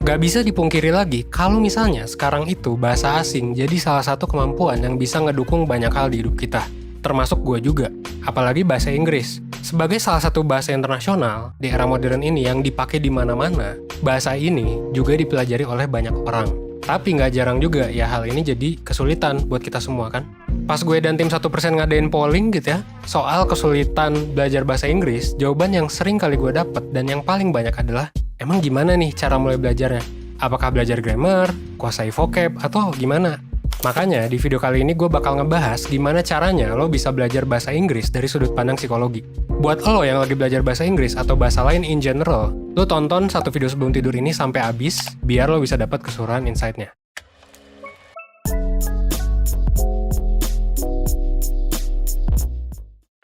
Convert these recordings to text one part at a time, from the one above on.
Gak bisa dipungkiri lagi kalau misalnya sekarang itu bahasa asing jadi salah satu kemampuan yang bisa ngedukung banyak hal di hidup kita. Termasuk gue juga, apalagi bahasa Inggris. Sebagai salah satu bahasa internasional di era modern ini yang dipakai di mana-mana, bahasa ini juga dipelajari oleh banyak orang. Tapi nggak jarang juga ya hal ini jadi kesulitan buat kita semua kan. Pas gue dan tim 1% ngadain polling gitu ya, soal kesulitan belajar bahasa Inggris, jawaban yang sering kali gue dapet dan yang paling banyak adalah, emang gimana nih cara mulai belajarnya? Apakah belajar grammar, kuasai vocab, atau gimana? Makanya di video kali ini gue bakal ngebahas gimana caranya lo bisa belajar bahasa Inggris dari sudut pandang psikologi. Buat lo yang lagi belajar bahasa Inggris atau bahasa lain in general, lo tonton satu video sebelum tidur ini sampai habis, biar lo bisa dapat keseluruhan insight-nya.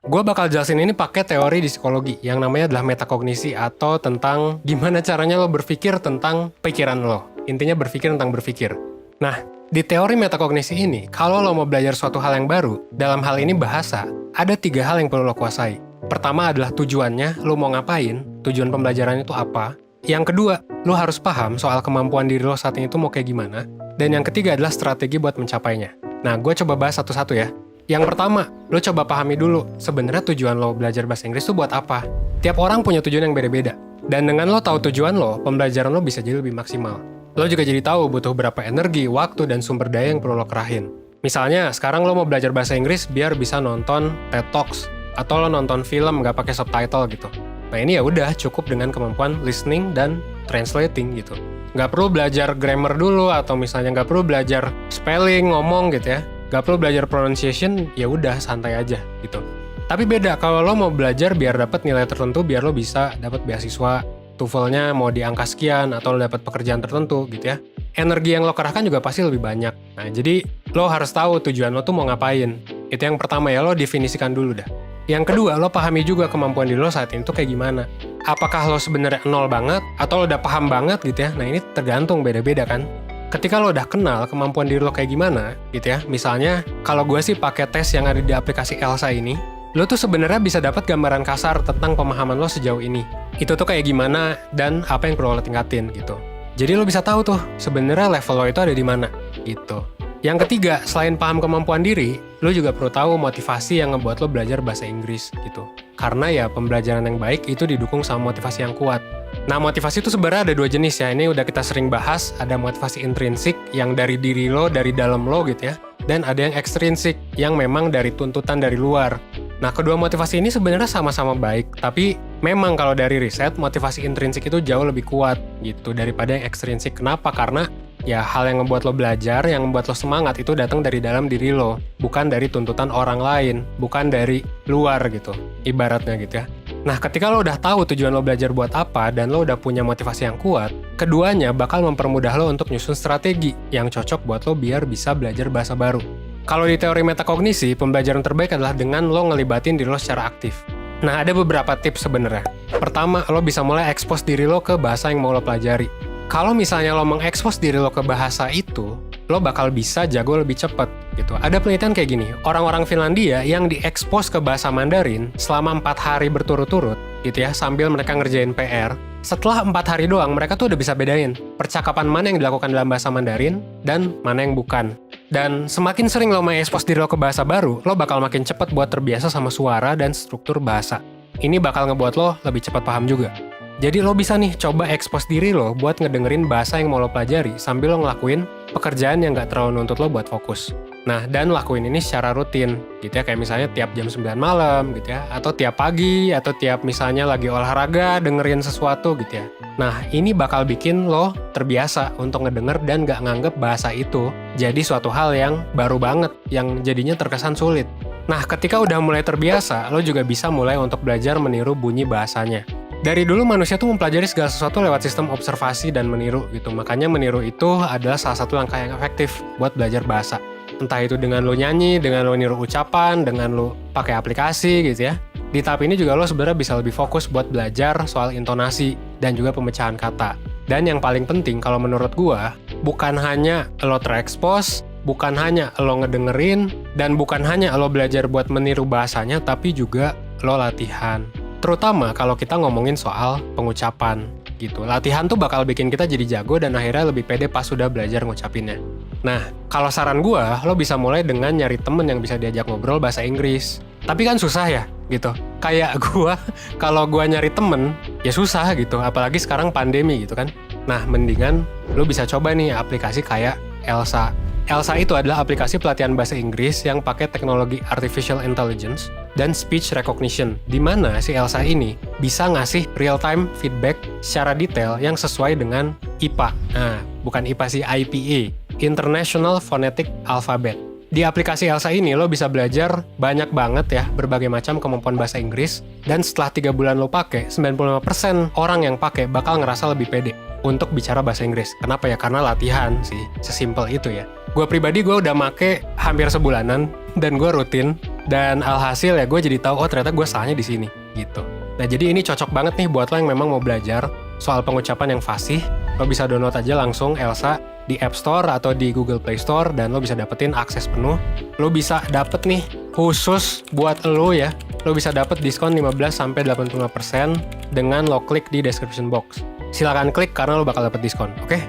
Gue bakal jelasin ini pakai teori di psikologi yang namanya adalah metakognisi atau tentang gimana caranya lo berpikir tentang pikiran lo. Intinya berpikir tentang berpikir. Nah, di teori metakognisi ini, kalau lo mau belajar suatu hal yang baru, dalam hal ini bahasa, ada 3 hal yang perlu lo kuasai. Pertama adalah tujuannya, lo mau ngapain, tujuan pembelajaran itu apa. Yang kedua, lo harus paham soal kemampuan diri lo saat ini tuh mau kayak gimana. Dan yang ketiga adalah strategi buat mencapainya. Nah, gue coba bahas satu-satu ya. Yang pertama, lo coba pahami dulu, sebenarnya tujuan lo belajar bahasa Inggris itu buat apa. Tiap orang punya tujuan yang beda-beda. Dan dengan lo tahu tujuan lo, pembelajaran lo bisa jadi lebih maksimal. Lo juga jadi tahu butuh berapa energi, waktu, dan sumber daya yang perlu lo kerahin. Misalnya, sekarang lo mau belajar bahasa Inggris biar bisa nonton TED Talks, atau lo nonton film nggak pakai subtitle gitu. Nah ini ya udah cukup dengan kemampuan listening dan translating gitu. Nggak perlu belajar grammar dulu, atau misalnya nggak perlu belajar spelling, ngomong gitu ya. Gak perlu belajar pronunciation, ya udah santai aja gitu. Tapi beda kalau lo mau belajar biar dapat nilai tertentu, biar lo bisa dapat beasiswa, TOEFL-nya mau di angka sekian atau lo dapat pekerjaan tertentu gitu ya. Energi yang lo kerahkan juga pasti lebih banyak. Nah, jadi lo harus tahu tujuan lo tuh mau ngapain. Itu yang pertama ya, lo definisikan dulu dah. Yang kedua, lo pahami juga kemampuan diri lo saat ini tuh kayak gimana. Apakah lo sebenarnya nol banget atau lo udah paham banget gitu ya. Nah, ini tergantung beda-beda kan. Ketika lo udah kenal kemampuan diri lo kayak gimana, gitu ya. Misalnya, kalau gue sih pakai tes yang ada di aplikasi Elsa ini, lo tuh sebenarnya bisa dapat gambaran kasar tentang pemahaman lo sejauh ini. Itu tuh kayak gimana dan apa yang perlu lo tingkatin gitu. Jadi lo bisa tahu tuh sebenarnya level lo itu ada di mana, gitu. Yang ketiga, selain paham kemampuan diri, lo juga perlu tahu motivasi yang ngebuat lo belajar bahasa Inggris gitu. Karena ya pembelajaran yang baik itu didukung sama motivasi yang kuat. Nah, motivasi itu sebenarnya ada 2 jenis ya. Ini udah kita sering bahas, ada motivasi intrinsik yang dari diri lo, dari dalam lo gitu ya. Dan ada yang ekstrinsik yang memang dari tuntutan dari luar. Nah, kedua motivasi ini sebenarnya sama-sama baik, tapi memang kalau dari riset, motivasi intrinsik itu jauh lebih kuat gitu daripada yang ekstrinsik. Kenapa? Karena ya hal yang membuat lo belajar, yang membuat lo semangat itu datang dari dalam diri lo, bukan dari tuntutan orang lain, bukan dari luar gitu, ibaratnya gitu ya. Nah, ketika lo udah tahu tujuan lo belajar buat apa dan lo udah punya motivasi yang kuat, keduanya bakal mempermudah lo untuk nyusun strategi yang cocok buat lo biar bisa belajar bahasa baru. Kalau di teori metakognisi, pembelajaran terbaik adalah dengan lo ngelibatin diri lo secara aktif. Nah, ada beberapa tips sebenarnya. Pertama, lo bisa mulai expose diri lo ke bahasa yang mau lo pelajari. Kalau misalnya lo mengekspos diri lo ke bahasa itu, lo bakal bisa jago lebih cepat gitu. Ada penelitian kayak gini, orang-orang Finlandia yang diekspos ke bahasa Mandarin selama 4 hari berturut-turut gitu ya, sambil mereka ngerjain PR, setelah 4 hari doang mereka tuh udah bisa bedain percakapan mana yang dilakukan dalam bahasa Mandarin dan mana yang bukan. Dan semakin sering lo mengekspos diri lo ke bahasa baru, lo bakal makin cepat buat terbiasa sama suara dan struktur bahasa. Ini bakal ngebuat lo lebih cepat paham juga. Jadi lo bisa nih coba expose diri lo buat ngedengerin bahasa yang mau lo pelajari sambil lo ngelakuin pekerjaan yang gak terlalu nuntut lo buat fokus. Nah, dan lakuin ini secara rutin gitu ya, kayak misalnya tiap jam 9 malam gitu ya, atau tiap pagi, atau tiap misalnya lagi olahraga dengerin sesuatu gitu ya. Nah, ini bakal bikin lo terbiasa untuk ngedenger dan gak nganggep bahasa itu jadi suatu hal yang baru banget, yang jadinya terkesan sulit. Nah, ketika udah mulai terbiasa, lo juga bisa mulai untuk belajar meniru bunyi bahasanya. Dari dulu manusia tuh mempelajari segala sesuatu lewat sistem observasi dan meniru gitu. Makanya meniru itu adalah salah satu langkah yang efektif buat belajar bahasa. Entah itu dengan lo nyanyi, dengan lo niru ucapan, dengan lo pakai aplikasi gitu ya. Di tahap ini juga lo sebenarnya bisa lebih fokus buat belajar soal intonasi dan juga pemecahan kata. Dan yang paling penting kalau menurut gua, bukan hanya lo terekspos, bukan hanya lo ngedengerin, dan bukan hanya lo belajar buat meniru bahasanya, tapi juga lo latihan. Terutama kalau kita ngomongin soal pengucapan. gitu. Latihan tuh bakal bikin kita jadi jago dan akhirnya lebih pede pas sudah belajar ngucapinnya. Nah, kalau saran gua, lo bisa mulai dengan nyari temen yang bisa diajak ngobrol bahasa Inggris. Tapi kan susah ya, gitu. Kayak gua, kalau gua nyari temen, ya susah gitu. Apalagi sekarang pandemi gitu kan. Nah, mendingan lo bisa coba nih aplikasi kayak Elsa. Elsa itu adalah aplikasi pelatihan bahasa Inggris yang pakai teknologi artificial intelligence dan speech recognition, di mana si Elsa ini bisa ngasih real-time feedback secara detail yang sesuai dengan IPA. Nah, bukan IPA sih, IPA, International Phonetic Alphabet. Di aplikasi Elsa ini lo bisa belajar banyak banget ya berbagai macam kemampuan bahasa Inggris, dan setelah 3 bulan lo pakai, 95% orang yang pakai bakal ngerasa lebih pede untuk bicara bahasa Inggris. Kenapa ya? Karena latihan sih, sesimpel itu ya. Gue pribadi gue udah make hampir sebulanan dan gue rutin, dan alhasil ya gue jadi tahu oh ternyata gue salahnya di sini gitu. Nah jadi ini cocok banget nih buat lo yang memang mau belajar soal pengucapan yang fasih. Lo bisa download aja langsung Elsa di App Store atau di Google Play Store dan lo bisa dapetin akses penuh. Lo bisa dapet nih khusus buat lo ya. Lo bisa dapet diskon 15-85% dengan lo klik di description box. Silakan klik karena lo bakal dapet diskon, oke?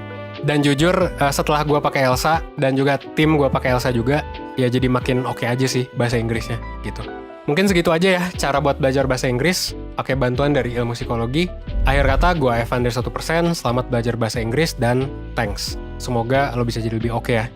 Dan jujur setelah gue pakai Elsa dan juga tim gue pakai Elsa juga, ya jadi makin oke aja sih bahasa Inggrisnya gitu. Mungkin segitu aja ya cara buat belajar bahasa Inggris pakai bantuan dari ilmu psikologi. Akhir kata gue Evander 1%, selamat belajar bahasa Inggris dan thanks. Semoga lo bisa jadi lebih oke ya.